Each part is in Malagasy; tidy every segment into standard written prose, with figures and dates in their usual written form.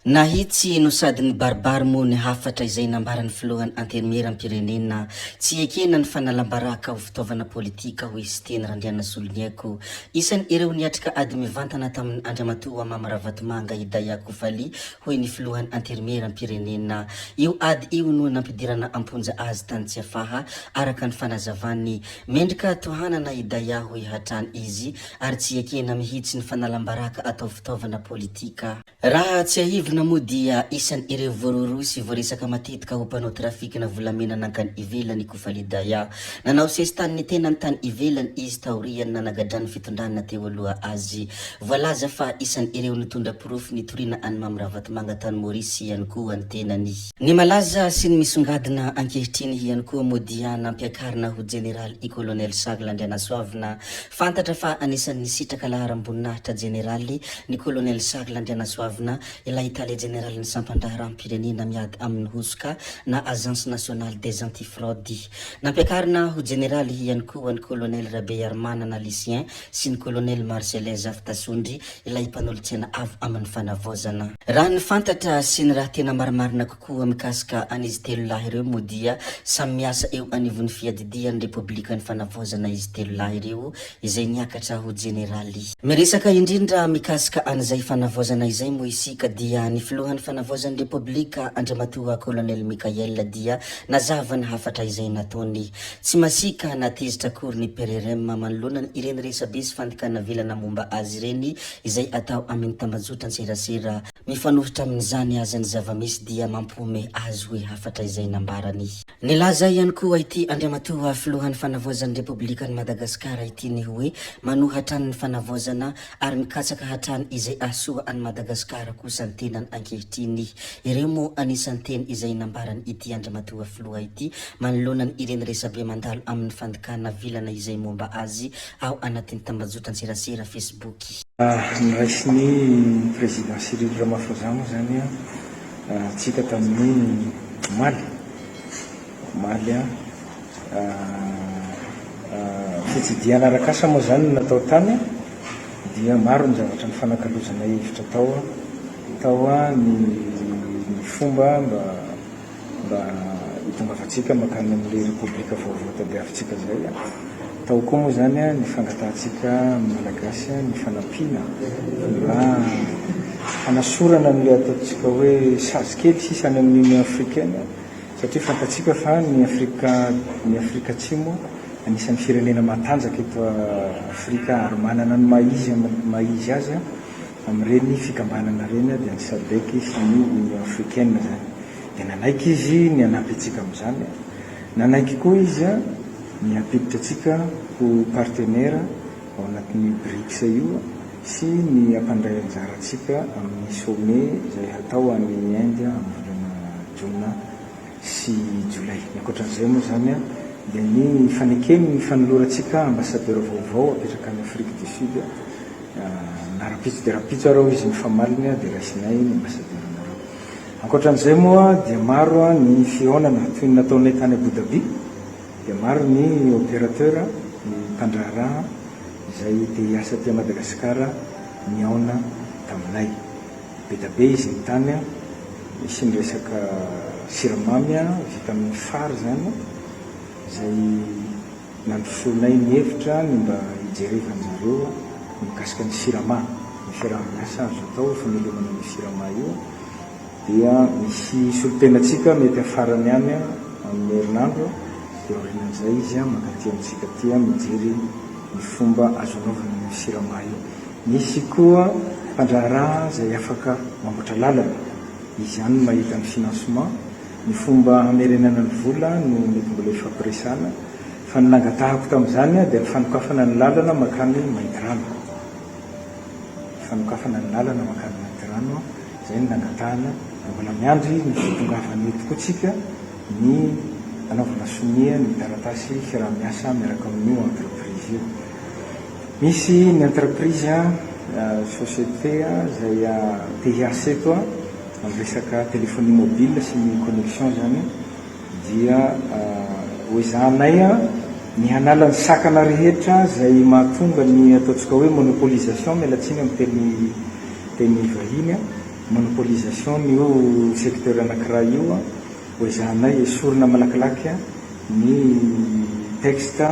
Nahitsy no sady ny baribary moa ny hafatra izay nambarany filohan'ny antermeram-pirenena tsy ekena ny fanalambaraka ho fitaovana politika ho izy teny Randriana Soloniako. Isan'ny ireo niatrika ady mivantana tamin'ny Andriamatoa Mama Ravatomanga Hidaya Kofaly hoy ny filohan'ny antermeram-pirenena. Io ady io no nampidirana amponja azy tany tsy afaha araka ny fanazavany mendrika tohanana Hidaya ho ihatrany izy ary tsy ekena mihitsy ny fanalambaraka atao fitaovana politika. Raha tsy ahivina moa dia isan'ny ireo voarorosy voaresaka matetika ho mpanao trafika na volamena nankany ivelany Kofaly Hidaya. Nanao sesitany ny tenany tany ivelany izy taoriany nanagadrany fitondrana teo aloha azy. Voalaza fa isan'ny ireo nitondra porofo nitoriana any Mama Ravatomanga tany Maurice ihany koa ny tenany. Ny malaza sy ny misongadina ankehitriny ihany koa moa dia nampiakarina ho General i Colonel Charles Andrianasoavina. Fantatra fa anisan'ny sitraka laharam-boninahitra generaly ny Colonel Charles Andrianasoavina ilay Italia General ny sampandraharam-pirenena miady amin'ny hosoka na Agence Nationale des Antifraudes. Nampiakarina ho generaly ihany koa ny Colonel Rabe Armanana Lucien sy ny Colonel Marcelin Zaftasondry ilay mpanolotsiana avy amin'ny fanavozana. Raha ny fantatra sy ny raha tena marimarina kokoa mikasika an'izy telo lahy ireo moa dia samy miasa eo anivon'ny fiadidian'ny Republika ny fanavozana izy telo lahy ireo izay niakatra ho generaly. Miresaka indrindra mikasika an'izay fanavozana izay moa isika dia ny filohan'ny fanavozan'ny Republika Andriamatoa Colonel Michael dia nazava ny hafatra izay nataony. Tsy masika natezitra akory ny PRRM manoloana ireny resabe sy fandikana velana momba azy ireny izay atao amin'ny tambazotra serasera. Mifanohitra amin'izany aza ny zavamisy dia mampome azy hoe hafatra izay nambarany. Nilaza ihany koa ity Andriamatoa filohan'ny fanavozan'ny Republikan'i Madagasikara ity ny hoe manohatra ny fanavozana ary mikatsaka hatrany izay asoa any Madagasikara kosa ny tenany ankehitriny. Ireo moa anisan'ny teny izay nambarany ity Andriamatoa filoha ity manoloana ny ireny resabe mandalo amin'ny fandikana vilana izay momba azy ao anatin'ny tambazotra serasera Facebook. Ny raisin'ny président Cyril Ramaphosa moa zany tsika tamin'ny Maly fitsidiana arakasa moa zany natao tany dia maro ny zavatra ny fanakalozana hevitra tao ny fomba mba hitongavantsika makany amin'le Republika vaovao tadiavitsika zay. Tao koa moa zany ny fangatahantsika malagasy ny fanampiana mba hanasorana n'le ataontsika hoe sazy kely sisany amin'ny Union Africaine satria fantatsika fa ny Afrika Atsimo anisan'ny firenena matanjaka eto Afrika ary manana ny maizy azy amin'ireny fikambanana reny dia ny SADC sy ny Union Africaine zany. Dia nanaiky izy ny hanampy antsika amin'izany, nanaiky koa izy ny hampiditra atsika ho partenaire ao anatin'ny BRICS io sy ny hampandray anjara atsika amin'ny sommet izay atao any Inde amin'ny volana Jona sy Jolay. Ankoatran'izay moa zany dia ny fanekeny ny fanolorantsika ambassadeur vaovao apetraka any Afrique du Sud na rapitso dia rapitso arao izy mifamalina dia raisinay ny ambassadeur nareo. Ankoatran'izay moa dia maro ny fihaonana toy ny nataonay tany Abu Dhabi dia maro ny opérateur ny mpandraharaha izay te hiasa ty Madagasikara niaona taminay. Be da be izy ny tany misy ny resaka siramamy vita amin'ny fary zany izay nandrosoanay ny hevitra ny mba hijerevan'zareo mikasika ny sirama, ny fiaraha-miasa azo atao famelomana ny sirama io dia misy solotenatsika mety afarany any amin'ny herinandro dia orinan'izay izy makaty amintsika tia mijery ny fomba azo anaovana ny sirama io. Misy koa mpandraharaha izay afaka mamboatra lalana izy ihany mahita ny financement ny fomba hamerenana ny vola no mety mbola ifampiresana fa ny nangatahako tamin'izany dia ny fanokafana ny lalana makany Maintirano, zay ny nangatahana mbola miandry ny fitongavana eto koa tsika ny anaovana sonia ny taratasy fiaraha-miasa miaraka amin'io entreprise io. Misy ny entreprise société izay te hiasa eto amin'ny resaka téléphonie mobile sy ny connexion zany dia hoezahanay ny hanala ny sakana rehetra izay mahatonga ny ataontsika hoe monopolisation mialatsiny amin'ny teny vahiny monopolisation io secteur anankiray io ho izanay esorona malakilaky ny texte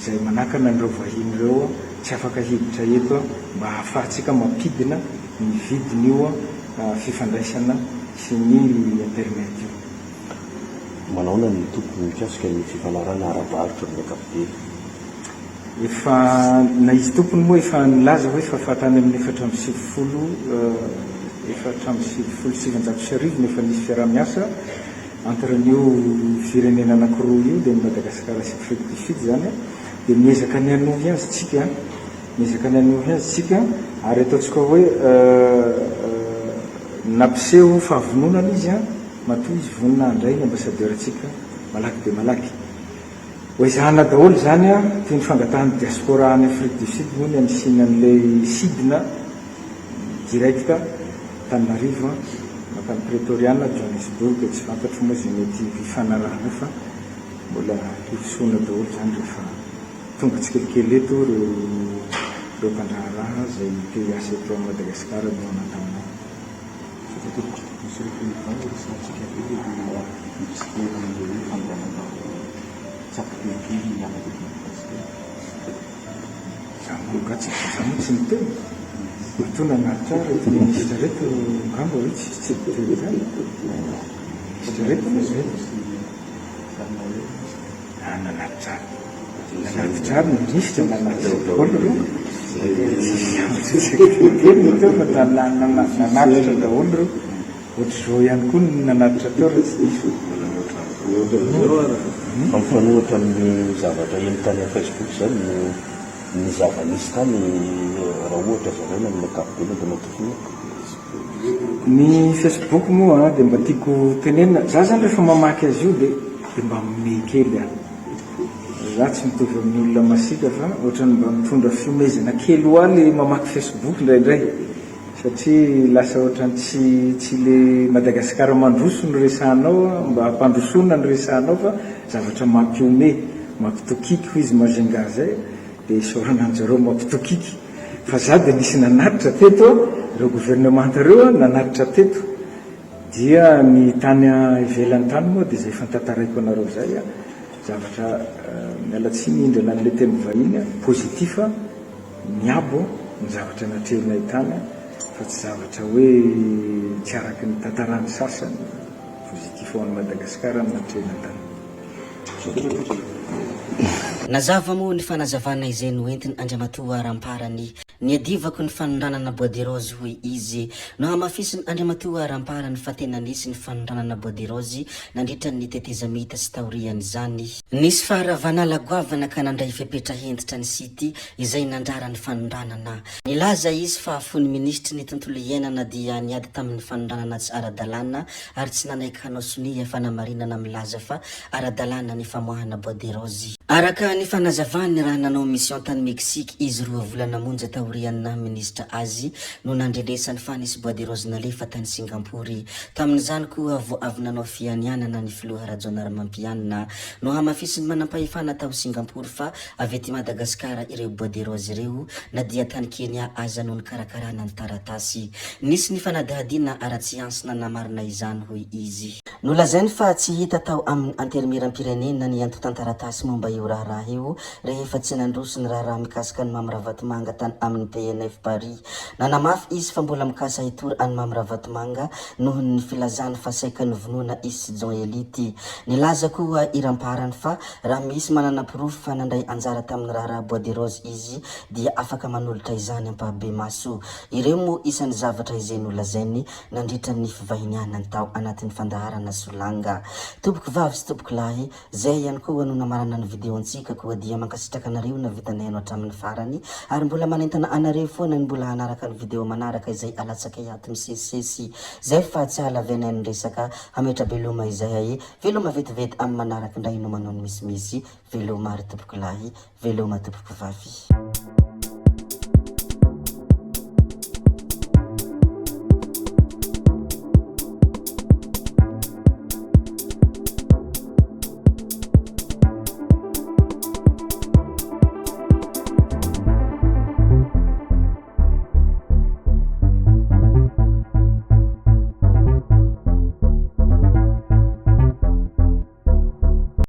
zay manakana an'ireo vahiny ireo tsy afaka hiditra eto mba ahafahantsika mampidina ny vidiny io fifandraisana sy ny internet io. Manaona ny tompony mikasika ny fifanarana ara-barotra amin'ny ankapobeny? Efa na izy tompony moa efa nilaza hoe fa fatany amin'ny 777 nefa nisy fiaraha-miasa entre n'io firenena anankiroa io dia Madagasikara sy Afrique du Sud zany dia miezaka ny anohy azy tsika ary ataontsika hoe nampiseho fahavononana izy matoa izy vonona andray ny ambassadeur tsika malaky dia malaky ho izahana daholo zany toy ny fangatahan'ny diaspora any Afrique du Sud moa ny anisina an'ilay sidina direct Tananarivo makany Pretoria Johannesburg tsy fantatro moa zay mety hifanarahana fa mbola hisoana daholo zany rehefa tonga tsikelikely eto reo mpandraharaha zay te hiasa eto a Madagasikara no anatahana. Zaho tsy miteny tona anaritra reto ministra reto ngamba hoe tsy teny zany ministra reto nanaritra ny ministra nanaritra daholo reo nanaritra daholo reo ohatry zao ihany koa nanaritra teo re tsy diso Amifanohitra amin'ny zavatra eny tany amin'ny Facebook zany ny zava-nisy tany raha ohatra zaraina amin'ny ankapobeny dia matokony ny Facebook moa dia mba tiako tenenina za zany rehefa mamaky azy io dia mba mekely za tsy mitovy amin'ny olona masika fa ohatrany mba mitondra fiomezana kely hoa le mamaky Facebook indraindray satria lasa ohatrany tsy le Madagasikara mandroso ny resanao mba hampandrosona ny resanao fa zavatra mampiome mampitokiky ho izy mazenga zay dia isorana anjareo mampitokiky fa za dia nisy nanaritra teto ireo gouvernement reo nanaritra teto dia ny tany ivelan'ny tany moa dia zay fantantaraiko anareo zay zavatra mialatsiny indrana n'le teny vahiny pozitifa miabo ny zavatra natrehinay tany fa tsy zavatra hoe tsy araky ny tantarany sasany pozitif ho an'ny Madagasikara natrehina tany. Nazava moa ny fanazavana izay noentiny Andriamatoa Ramparany ny adivako ny fanondranana Bois de Rose hoy izy no hamafisiny Andriamatoa Ramparany fa tena nisy ny fanondranana Bois de Rose nandritra ny tetezamita sy taoriany zany. Nisy faharavana lagoavana ka nandray fepetra hentitra ny sity izay nandrara ny fanondranana. Nilaza izy fa fony ministry ny tontolo iainana dia niady tamin'ny fanondranana tsy ara-dalàna ary tsy nanaiky hanao sonia fanamarinana milaza fa ara-dalàna ny famoahana Bois de Rose. Araka ny fanazavany raha nanao mission tany Mexique izy 2 volana monja taoriana ministra azy no nandrenesany fa nisy Bois de Rose nalefa tany Singapour. Tamin'izany koa vo avy nanao fianianana ny filoha Rajoy Ramampianina no hamafisiny manampahefana tao Singapour fa avy ety Madagasikara ireo Bois de Rose ireo na dia tany Kenya aza no nikarakarana ny taratasy. Nisy ny fanadihadina ara-tsiansy nanamarina izany hoy izy. Nolazainy fa tsy hita tao amin'ny antermiram-pirenena ny antotantaratasy momba io raharaha io rehefa tsy nandroso ny raharaha mikasika ny Mamirahavatomanga tany amin'ny PNF Paris. Nanamafy izy fa mbola mikasa hitory any Mamirahavatomanga noho ny filazany fa saika ny vonoana izy John Elity. Nilaza koa i Ramparany fa raha misy manana proof fa nandray anjara tamin'ny raharaha Bois de Rose izy dia afaka manolotra izany ampahabe maso. Ireo moa isan'ny zavatra izay nolazainy nandritra ny fivahinianany tao anatin'ny fandaharana Solanga. Tompoko vavy sy tompoko lahy, zay ihany koa no namarana ny videontsika koa dia mankasitraka anareo na vitanay hatramin'ny farany ary mbola manentana anareo foana ny mbola hanaraka ny video manaraka izay alatsaka iato misesisesy zay fa tsy halavenay ny resaka hametra veloma izay veloma vetivety amin'ny manaraka indray no manao ny misimisy veloma ary tompoko lahy veloma tompoko vavy.